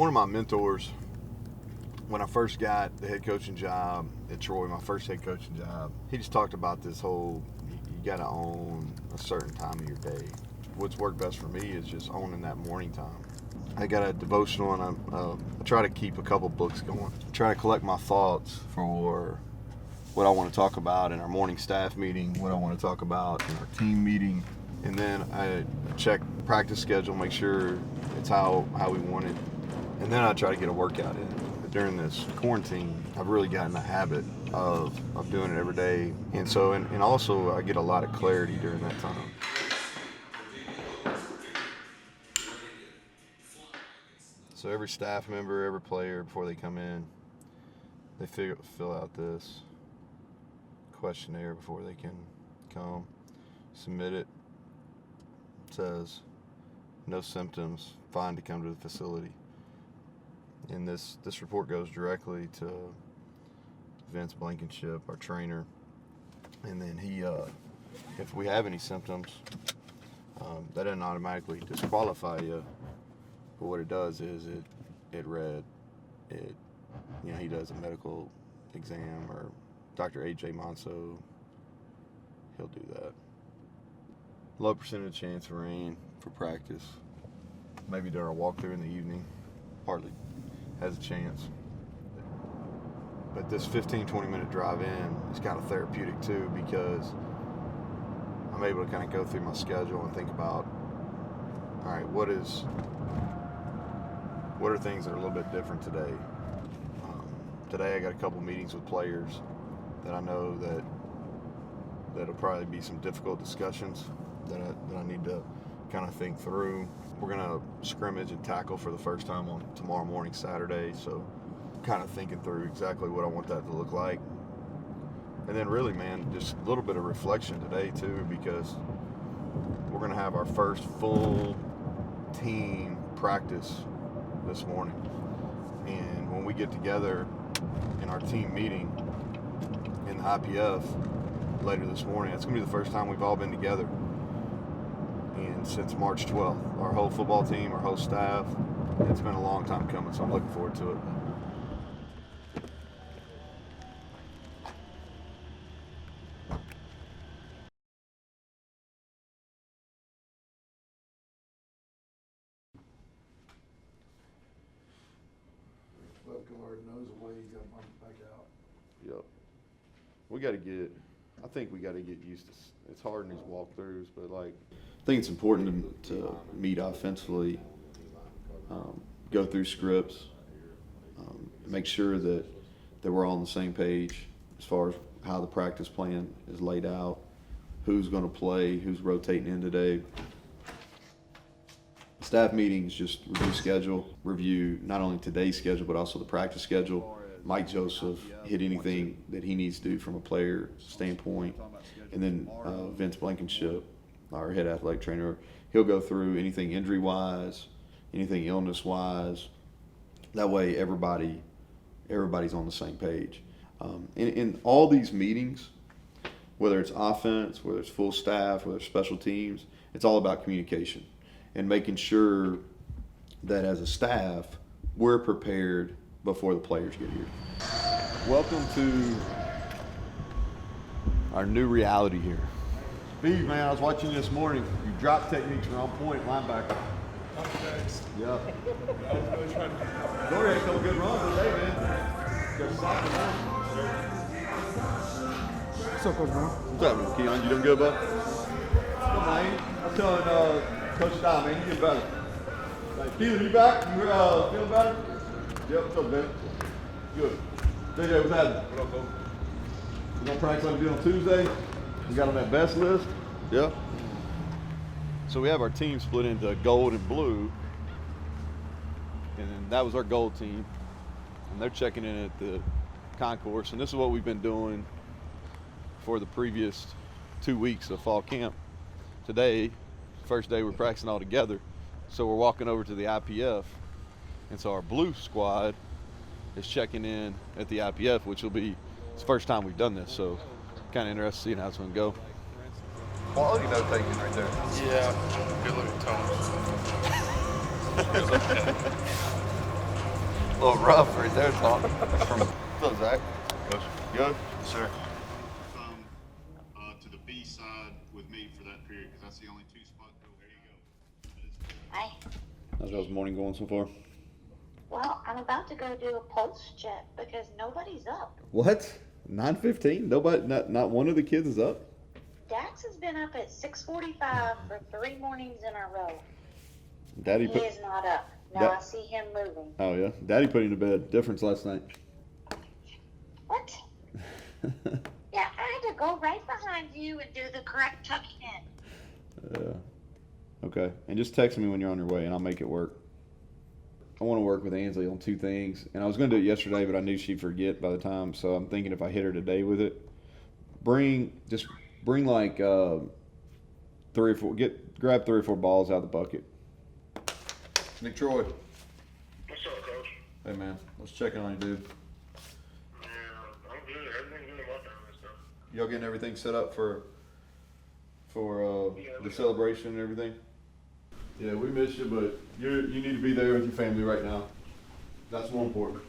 one of my mentors, when I first got the head coaching job at Troy, my first head coaching job, he just talked about this whole, you got to own a certain time of your day. What's worked best for me is just owning that morning time. I got a devotional, and I try to keep a couple books going. I try to collect my thoughts for what I want to talk about in our morning staff meeting, what I want to talk about in our team meeting, and then I check practice schedule, make sure it's how we want it, and then I try to get a workout in. During this quarantine, I've really gotten a habit of doing it every day, and so and also I get a lot of clarity during that time. So every staff member, every player, before they come in, they fill out this questionnaire before they can come, submit it. It says, no symptoms, fine to come to the facility. And this report goes directly to Vince Blankenship, our trainer. And then he, if we have any symptoms, that doesn't automatically disqualify you. But what it does is he does a medical exam, or Dr. A.J. Monso, he'll do that. Low percentage chance of rain for practice. Maybe during a walkthrough in the evening, hardly has a chance. But this 15-20 minute drive in is kind of therapeutic too, because I'm able to kind of go through my schedule and think about, all right, what are things that are a little bit different today? Today I got a couple meetings with players that I know that'll probably be some difficult discussions that I need to kind of think through. We're gonna scrimmage and tackle for the first time on tomorrow morning, Saturday, so kind of thinking through exactly what I want that to look like. And then really, man, just a little bit of reflection today too, because we're gonna have our first full team practice this morning. And when we get together in our team meeting in the IPF later this morning, it's gonna be the first time we've all been together since March 12th. Our whole football team, our whole staff. It's been a long time coming, so I'm looking forward to it. Already knows the way he's got to bump it back out. Yep. I think we got to get used to, it's hard in these walkthroughs, but like, I think it's important to meet offensively, go through scripts, make sure that we're all on the same page as far as how the practice plan is laid out, who's going to play, who's rotating in today. Staff meetings, just review schedule, review not only today's schedule, but also the practice schedule. Mike Joseph hit anything that he needs to do from a player standpoint. And then Vince Blankenship, our head athletic trainer, he'll go through anything injury-wise, anything illness-wise. That way everybody's on the same page. In all these meetings, whether it's offense, whether it's full staff, whether it's special teams, it's all about communication and making sure that as a staff, we're prepared before the players get here. Welcome to our new reality here. Steve, man, I was watching you this morning. Your drop techniques are on point, linebacker. Thanks. Yeah. I was really trying to. Dory had a couple good runs today, man. Got soft enough. What's up, Coach Brown? What's up, man? Keon, you doing good, bud? Good, man. I'm telling Coach Dye, man, you get better. Like, Keelan, you back? You feeling better? Yep, what's up, man? Good. JJ, what's happening? What up, Coach? You gonna practice like we did on Tuesday? You got on that best list? Yeah. So we have our team split into gold and blue, and then that was our gold team, and they're checking in at the concourse, and this is what we've been doing for the previous 2 weeks of fall camp. Today, first day we're practicing all together, so we're walking over to the IPF, and so our blue squad is checking in at the IPF, which will be, it's the first time we've done this, so kind of interested to see how it's going to go. Quality note taking right there. Yeah, good looking tones. A little rough right there, Tom. What's up, Zach? Coach. Good? Sir. To the B side with me for that period because that's the only 2 spots. Oh, there you go. Hi. How's y'all's morning going so far? Well, I'm about to go do a pulse check because nobody's up. What? 9:15? Nobody, not one of the kids is up? Dax has been up at 6:45 for 3 mornings in a row. Daddy He put. is not up. Now I see him moving. Oh yeah, Daddy put him to bed. Difference last night. What? Yeah, I had to go right behind you and do the correct tucking in. Okay, and just text me when you're on your way, and I'll make it work. I want to work with Ansley on 2 things, and I was going to do it yesterday, but I knew she'd forget by the time. So I'm thinking if I hit her today with it, bring like 3 or 4. Grab 3 or 4 balls out of the bucket. Nick Troy. What's up, Coach? Hey man, let's check in on you, dude. Yeah, I'm good. Everything's good in my family and stuff. Y'all getting everything set up for the celebration and everything? Yeah, we miss you, but you need to be there with your family right now. That's more important.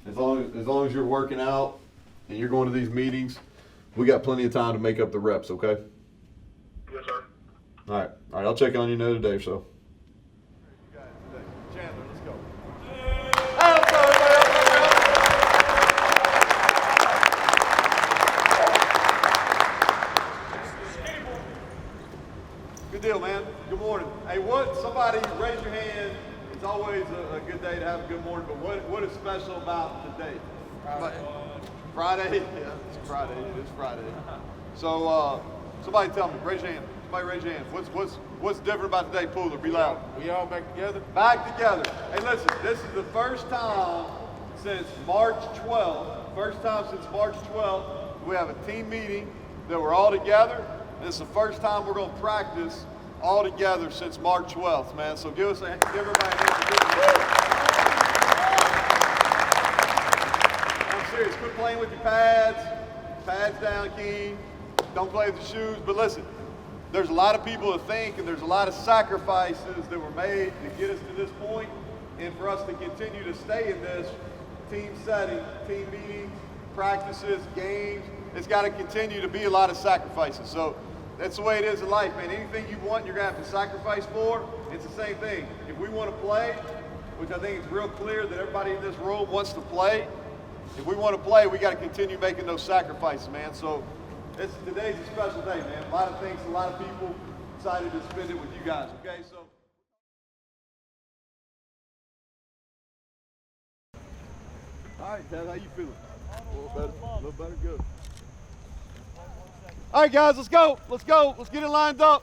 As long as you're working out and you're going to these meetings, we got plenty of time to make up the reps, okay? Yes, sir. All right. I'll check on you another day, so. Chandler, let's go. Good deal, man. Good morning. Hey, somebody raise your hand. It's always a good day to have a good morning, but what is special about today? Friday? Yeah, it's Friday. It is Friday. So, somebody tell me, raise your hand. Somebody raise your hand. What's different about today, Pooler? Be loud. We all back together? Back together. Hey, listen, this is the first time since March 12th. First time since March 12th we have a team meeting that we're all together. This is the first time we're going to practice all together since March 12th, man. So give everybody a hand. I'm serious. Quit playing with your pads. Pads down, Keen. Don't play with the shoes. But listen, there's a lot of people to think, and there's a lot of sacrifices that were made to get us to this point, and for us to continue to stay in this team setting, team meetings, practices, games. It's got to continue to be a lot of sacrifices. So that's the way it is in life, man. Anything you want, you're going to have to sacrifice for. It's the same thing. If we want to play, which I think it's real clear that everybody in this room wants to play, if we want to play, we got to continue making those sacrifices, man. So today's a special day, man. A lot of things, a lot of people excited to spend it with you guys, okay? So. All right, Ted, how you feeling? A little better, good. All right, guys, let's go. Let's get it lined up.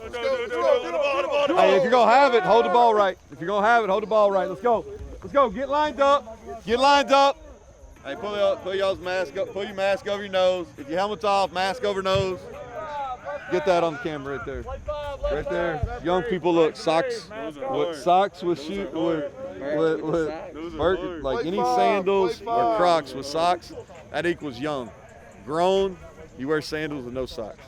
Hey, if you're going to have it, hold the ball right. If you're going to have it, hold the ball right. Let's go. Get lined up. Hey, pull y'all's mask up. Pull your mask over your nose. If your helmet's off, mask over nose. Get that on the camera right there. Right there. Young people look socks with shoes with like any sandals or Crocs with socks. That equals young. Grown, you wear sandals with no socks.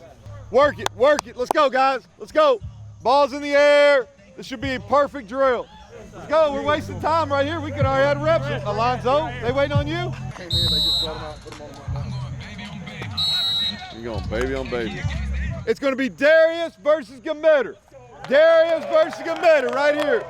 Work it. Let's go, guys. Let's go. Balls in the air. This should be a perfect drill. Let's go. We're wasting time right here. We could already have reps. Alonzo, they waiting on you? Came in, they just brought them out, put them on my You're going baby on baby. It's going to be Darius versus Gamitter. Right here.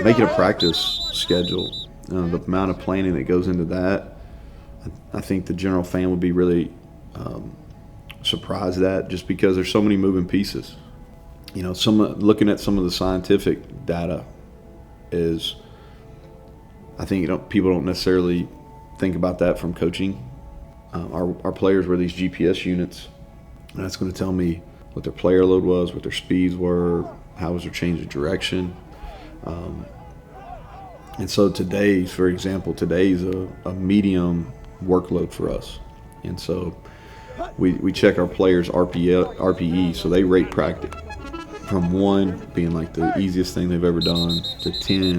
Making a practice schedule, the amount of planning that goes into that, I think the general fan would be really surprised at, just because there's so many moving pieces. You know, looking at some of the scientific data is, I think people don't necessarily think about that from coaching. Our players were these GPS units, and that's going to tell me what their player load was, what their speeds were, how was their change of direction. And so for example, today's a medium workload for us. And so we check our players' RPE, so they rate practice from 1 being like the easiest thing they've ever done to 10,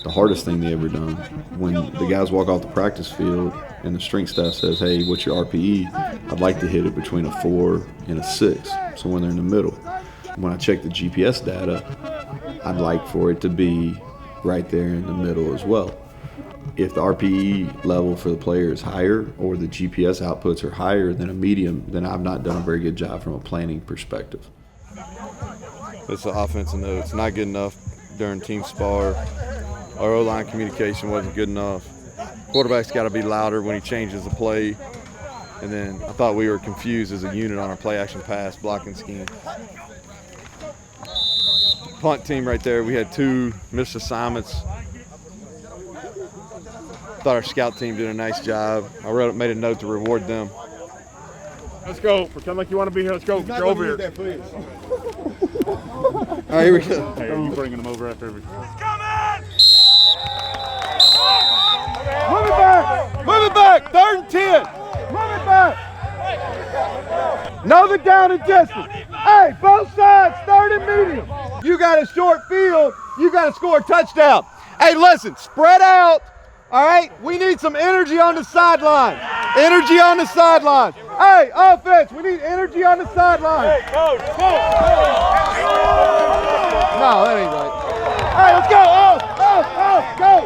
the hardest thing they ever done. When the guys walk off the practice field and the strength staff says, hey, what's your RPE? I'd like to hit it between a 4 and a 6, so when they're in the middle. When I check the GPS data, I'd like for it to be right there in the middle as well. If the RPE level for the player is higher or the GPS outputs are higher than a medium, then I've not done a very good job from a planning perspective. It's an offensive note. It's not good enough during team spar. Our O-line communication wasn't good enough. Quarterback's got to be louder when he changes the play. And then I thought we were confused as a unit on our play action pass blocking scheme. Punt team right there, we had 2 missed assignments. Thought our scout team did a nice job. I made a note to reward them. Let's go. Pretend like you want to be here. Let's go. Get over here. All right, here we go. Hey, are you bringing them over after every? Move it back! Move it back! 3rd and 10! Move it back! Know the down and distance. Hey, both sides, 3rd and medium. You got a short field, you got to score a touchdown. Hey, listen, spread out. All right, we need some energy on the sideline. Energy on the sideline. Hey, offense, we need energy on the sideline. Hey, coach, no, that ain't right. Hey, let's go. Go.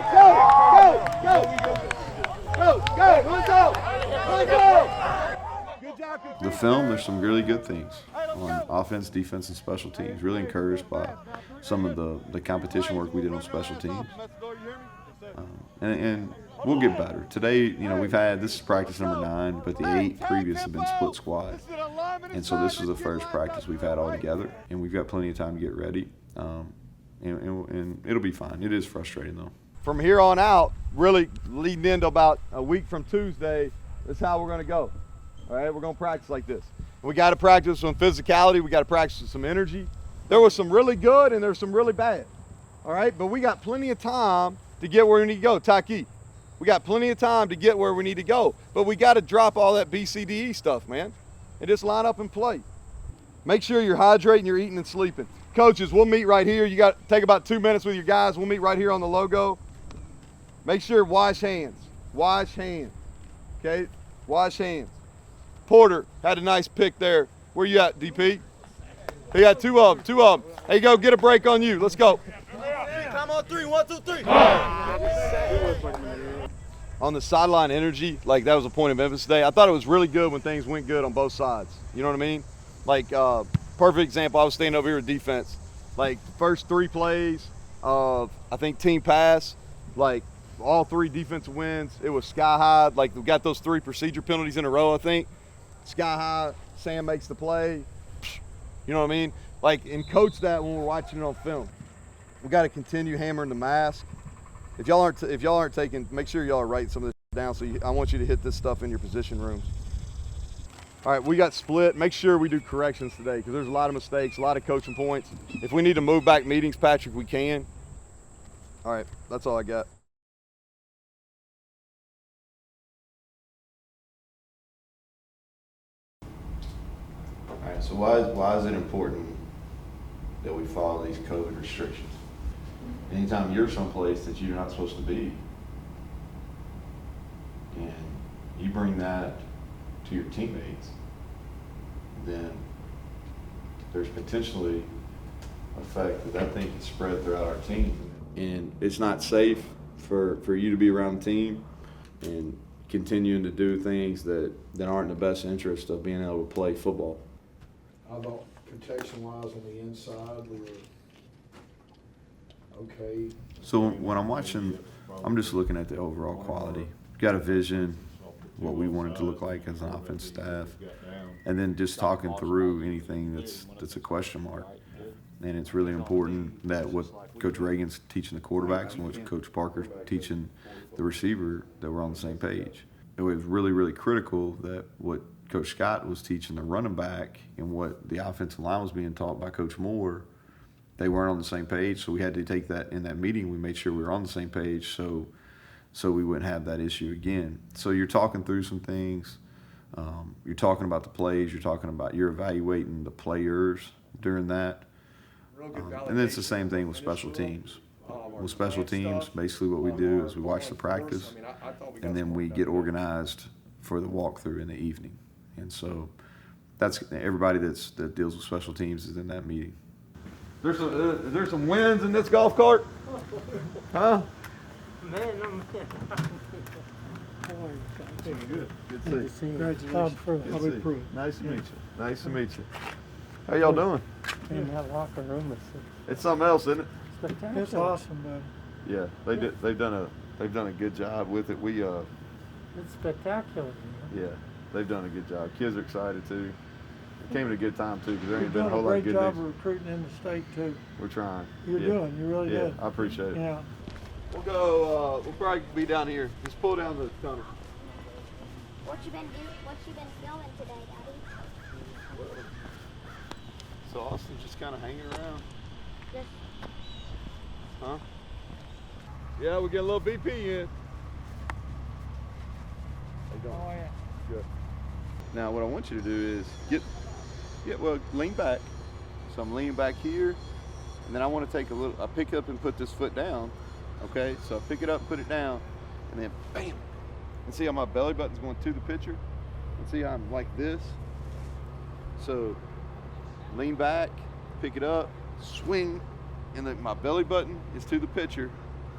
Good job. The film, there's some really good things on offense, defense, and special teams. Really encouraged by some of the competition work we did on special teams. And we'll get better. Today, this is practice number 9, but the 8 previous have been split squad. And so this is the first practice we've had all together, and we've got plenty of time to get ready. And it'll be fine. It is frustrating, though. From here on out, really leading into about a week from Tuesday, that's how we're going to go. All right, we're going to practice like this. We got to practice some physicality. We got to practice some energy. There was some really good and there's some really bad. All right, but we got plenty of time to get where we need to go. Taki, we got plenty of time to get where we need to go. But we got to drop all that BCDE stuff, man, and just line up and play. Make sure you're hydrating, you're eating and sleeping. Coaches, we'll meet right here. You got to take about 2 minutes with your guys. We'll meet right here on the logo. Make sure wash hands. Wash hands. Okay? Wash hands. Porter had a nice pick there. Where you at, DP? He got 2 of them. Hey, go get a break on you. Let's go. Come on 3, 1, 2, 3. On the sideline energy, like that was a point of emphasis today. I thought it was really good when things went good on both sides. You know what I mean? Like, perfect example, I was standing over here with defense. Like, first 3 plays of, I think, team pass, like, all 3 defensive wins. It was sky high. Like, we got those 3 procedure penalties in a row, I think. Sky high, Sam makes the play. You know what I mean? Like, and coach that when we're watching it on film. We got to continue hammering the mask. If y'all aren't taking, make sure y'all are writing some of this down. So I want you to hit this stuff in your position rooms. All right, we got split. Make sure we do corrections today because there's a lot of mistakes, a lot of coaching points. If we need to move back meetings, Patrick, we can. All right, that's all I got. All right, so why is it important that we follow these COVID restrictions? Anytime you're someplace that you're not supposed to be, and you bring that to your teammates, then there's potentially effect that thing can spread throughout our team. And it's not safe for you to be around the team and continuing to do things that aren't in the best interest of being able to play football. I thought protection-wise on the inside, we were okay. So when I'm watching, I'm just looking at the overall quality. Got a vision, what we want it to look like as an offense staff, and then just talking through anything that's a question mark. And it's really important that what Coach Reagan's teaching the quarterbacks and what Coach Parker's teaching the receiver, that we're on the same page. It was really, really critical that what Coach Scott was teaching the running back and what the offensive line was being taught by Coach Moore, they weren't on the same page. So we had to take that in that meeting. We made sure we were on the same page so we wouldn't have that issue again. So you're talking through some things You're talking about the plays. You're evaluating the players during that. And then it's the same thing with special teams. With special teams, basically what we do is we watch the practice, and then we get organized for the walkthrough in the evening. And so that's everybody that deals with special teams is in that meeting. There's some wins in this golf cart? Huh? Good to see you. Congratulations. Nice to meet you. Nice to meet you. How y'all doing? In that locker room, It's something else, isn't it? spectacular. It's awesome, man. Yeah, they've done a good job with it. It's spectacular. Yeah, they've done a good job. Kids are excited too. It came at a good time too, because there ain't You've been a done whole a lot of great good job news. of recruiting in the state too. We're trying. You really Yeah, did. I appreciate it. Yeah. We'll go. We'll probably be down here. Just pull down the counter. What you been filming today, Daddy? So Austin's just kind of hanging around. Just Huh? Yeah, we get a little BP in. How you doing? Oh, yeah. Good. Now, what I want you to do is lean back. So I'm leaning back here, and then I want to take I pick up and put this foot down. Okay, so I pick it up, put it down, and then bam. And see how my belly button's going to the pitcher? And see how I'm like this? So lean back, pick it up, swing, and then my belly button is to the pitcher,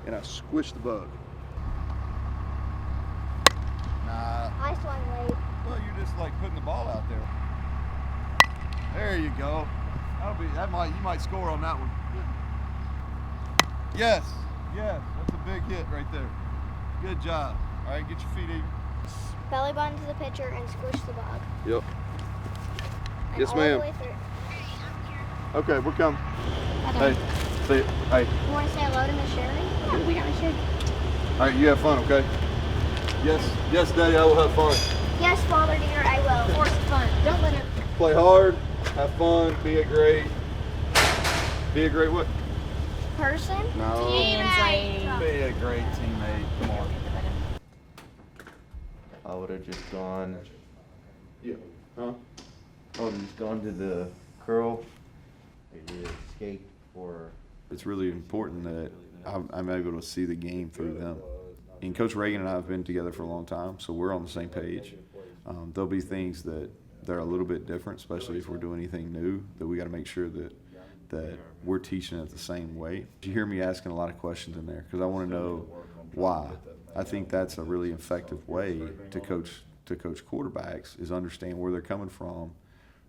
and I squish the bug. Nah. I swung late. Well, you're just like putting the ball out there. There you go. You might score on that one. Yes, that's a big hit right there. Good job. All right, get your feet even. Belly button to the pitcher and squish the bug. Yep. And Yes, all ma'am. The way through. Okay, we're coming. Okay. Hey, see you. Hey. You want to say hello to Miss Sherry? Yeah, we got Miss Sherry. All right, you have fun, okay? Yes, Daddy, I will have fun. Yes, Father dear, I will. Force fun. Don't let him. Play hard, have fun, be a great what? Person? No. Teammate. Be a great teammate. Come on. I would have just gone. Yeah. Huh? I would have just gone to the curl, maybe escape, or. It's really important that I'm able to see the game through them. And Coach Reagan and I have been together for a long time, so we're on the same page. There'll be things that they're a little bit different, especially if we're doing anything new, that we got to make sure that we're teaching it the same way. You hear me asking a lot of questions in there because I want to know why. I think that's a really effective way to coach quarterbacks, is understand where they're coming from,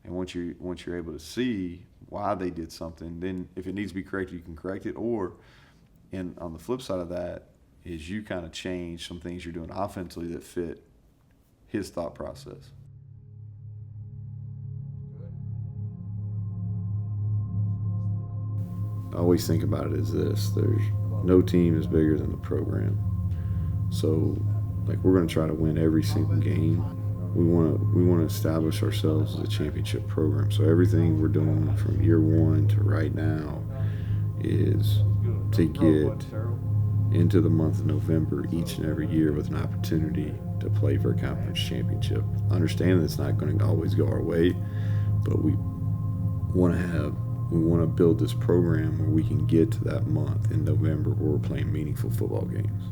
and once you're able to see why they did something, then if it needs to be corrected, you can correct it. Or, and on the flip side of that is you kind of change some things you're doing offensively that fit his thought process. I always think about it as this: there's no team is bigger than the program. So, like, we're going to try to win every single game. We want to establish ourselves as a championship program. So everything we're doing from year one to right now is to get into the month of November each and every year with an opportunity to play for a conference championship. Understand that it's not going to always go our way, but we want to build this program where we can get to that month in November where we're playing meaningful football games.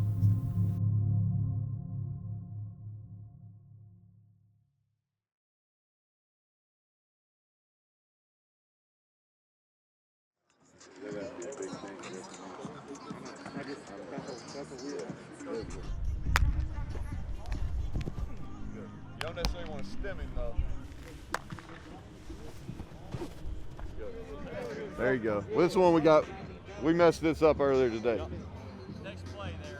You don't necessarily want to stem him though. There you go. Well, this one we messed this up earlier today. Next play there,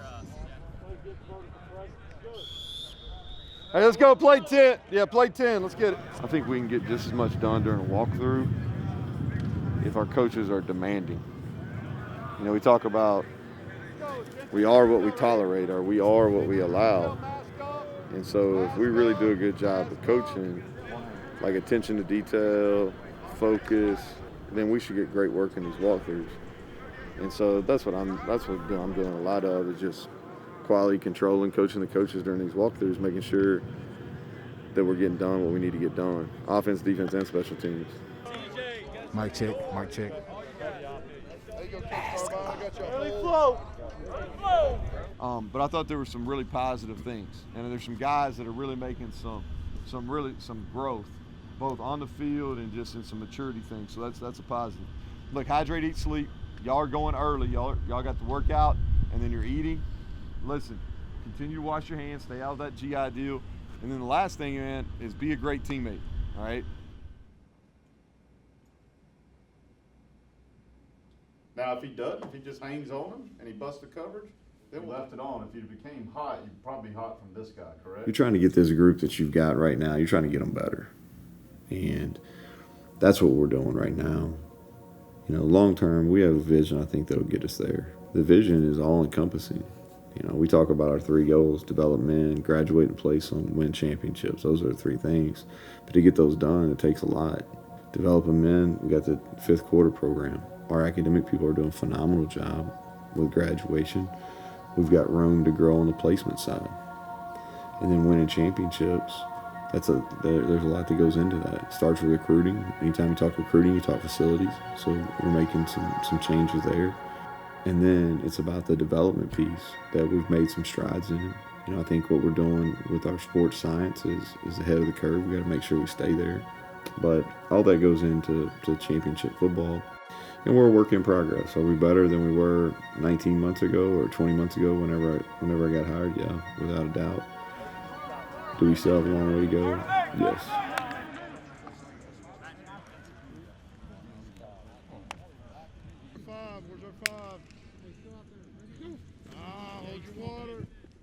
Hey, let's go play 10. Yeah, play 10. Let's get it. I think we can get just as much done during a walkthrough if our coaches are demanding. You know, we talk about we are what we tolerate, or we are what we allow. And so if we really do a good job of coaching, like attention to detail, focus, then we should get great work in these walkthroughs. And so that's what I'm doing a lot of, is just quality control and coaching the coaches during these walkthroughs, making sure that we're getting done what we need to get done. Offense, defense, and special teams. Mic check, mic check. But I thought there were some really positive things, and there's some guys that are really making some growth, both on the field and just in some maturity things. So that's a positive. Look, hydrate, eat, sleep. Y'all are going early. Y'all got the workout, and then you're eating. Listen, continue to wash your hands, stay out of that GI deal, and then the last thing, man, is be a great teammate. All right. Now, if he just hangs on him and he busts the coverage, then we left it on. If you became hot, you'd probably be hot from this guy, correct? You're trying to get this group that you've got right now, you're trying to get them better. And that's what we're doing right now. You know, long term, we have a vision, I think, that'll get us there. The vision is all encompassing. You know, we talk about our 3 goals: develop men, graduate and play some, win championships. Those are the 3 things. But to get those done, it takes a lot. Developing men, we got the 5th quarter program. Our academic people are doing a phenomenal job with graduation. We've got room to grow on the placement side. And then winning championships, there's a lot that goes into that. It starts with recruiting. Anytime you talk recruiting, you talk facilities. So we're making some changes there. And then it's about the development piece that we've made some strides in. You know, I think what we're doing with our sports science is ahead of the curve. We got to make sure we stay there. But all that goes into championship football. And we're a work in progress. Are we better than we were 19 months ago or 20 months ago whenever I got hired? Yeah, without a doubt. Do we still have a long way to go? Yes. Where's our 5? Hold your water. It's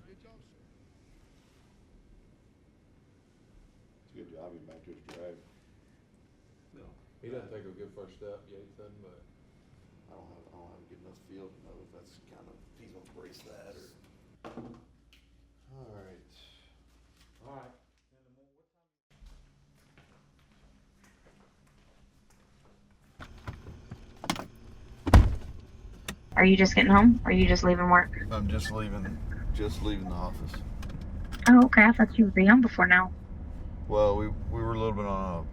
a good job he's back to his drag. No, he doesn't take a good first step, Yates doesn't, but I don't have a good enough feel to know if that's kind of, if he's gonna brace that or. All right. all right. Are you just getting home? Or are you just leaving work? I'm just leaving the office. Oh, okay. I thought you would be home before now. Well, we were a little bit on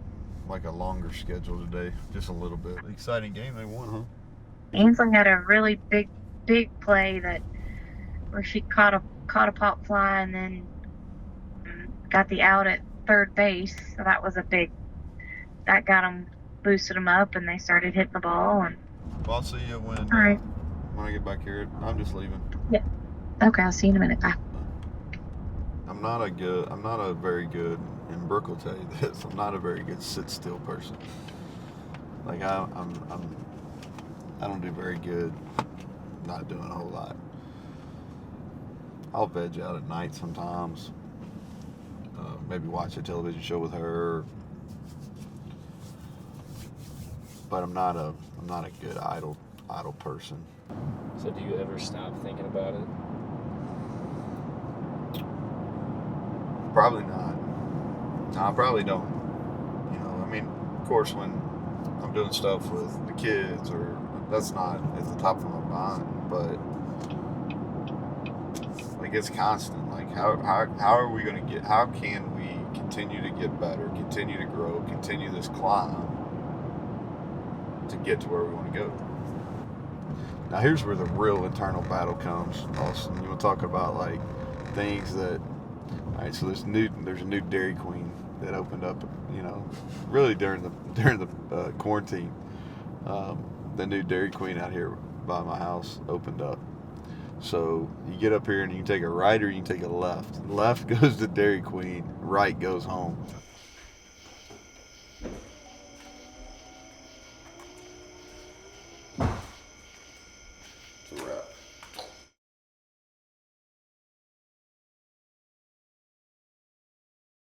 a longer schedule today, just a little bit. Exciting game they won, huh? Ainsley had a really big play where she caught a pop fly and then got the out at third base. So that was that got them, boosted them up, and they started hitting the ball. And Well, I'll see you when right. When I get back here. I'm just leaving. Yeah. Okay, I'll see you in a minute. Bye. I'm not a very good, and Brooke will tell you this, I'm not a very good sit still person. Like I don't do very good not doing a whole lot. I'll veg out at night sometimes. Maybe watch a television show with her. But I'm not a good idle person. So do you ever stop thinking about it? Probably not. No, I probably don't. You know, I mean, of course, when I'm doing stuff with the kids, or that's not at the top of my mind, but like it's constant. Like how are we going to get? How can we continue to get better, continue to grow, continue this climb to get to where we want to go? Now here's where the real internal battle comes, Austin. You want to talk about like things that. All right, so there's a new Dairy Queen that opened up, you know, really during the quarantine. The new Dairy Queen out here by my house opened up. So you get up here and you can take a right or you can take a left. Left goes to Dairy Queen, right goes home.